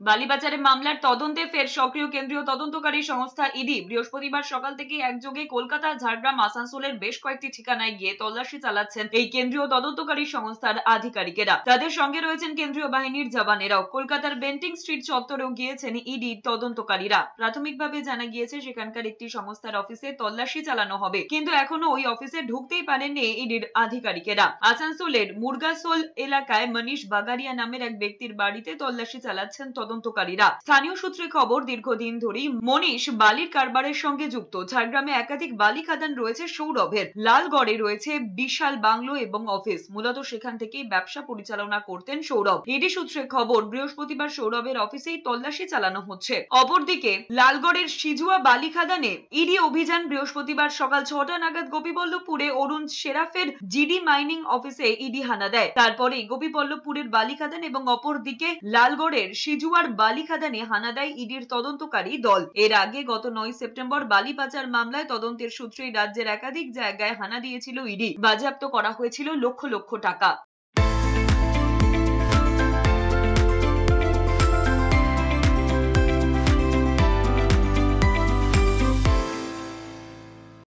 বালিবাজারে মামলার তদন্তে ফের সক্রিয় কেন্দ্রীয় তদন্তকারী সংস্থা ইডি। বৃহস্পতিবার সকাল থেকে একযোগে কলকাতা, ঝাড়গ্রাম, আসানসোলের বেশ কয়েকটি ঠিকানায় গিয়ে তল্লাশি চালাচ্ছেন এই কেন্দ্রীয় তদন্তকারী সংস্থার আধিকারিকেরা। তাদের সঙ্গে রয়েছেন কেন্দ্রীয় বাহিনীর জওয়ানেরাও। কলকাতার বেন্টিং স্ট্রিট চত্বরেও গিয়েছেন ইডি তদন্তকারীরা। প্রাথমিকভাবে জানা গিয়েছে সেখানকার একটি সংস্থার অফিসে তল্লাশি চালানো হবে, কিন্তু এখনো ওই অফিসে ঢুকতেই পারেননি ইডির আধিকারিকেরা। আসানসোলের মুরগাসোল এলাকায় মনীষ বাগারিয়া নামের এক ব্যক্তির বাড়িতে তল্লাশি চালাচ্ছেন তদন্তকারীরা। স্থানীয় সূত্রে খবর, দীর্ঘদিন ধরেই মনীষ বালির কারবারের সঙ্গে যুক্ত। ঝাড়গ্রামে একাধিক বালি খাদান রয়েছে সৌরভের। লালগড়ে রয়েছে বিশাল বাংলো এবং অফিস। মূলত সেখান থেকেই ব্যবসা পরিচালনা করতেন সৌরভ। ইডি সূত্রে খবর, বৃহস্পতিবার সৌরভের অফিসেই তল্লাশি চালানো হচ্ছে। অপরদিকে লালগড়ের সিজুয়া বালি খাদানে ইডি অভিযান। বৃহস্পতিবার সকাল 6টা নাগাদ গোপীবল্লভপুরে অরুণ সেরাফের জিডি মাইনিং অফিসে ইডি হানা দেয়। তারপরেই গোপীবল্লভপুরের বালি খাদান এবং অপরদিকে লালগড়ের সিজুয়ার বালি খাদানে হানা দেয় ইডির তদন্তকারী দল। এর আগে গত 9 সেপ্টেম্বর বালি পাচার মামলায় তদন্তের সূত্রেই রাজ্যের একাধিক জায়গায় হানা দিয়েছিল ইডি। বাজেয়াপ্ত করা হয়েছিল লক্ষ লক্ষ টাকা।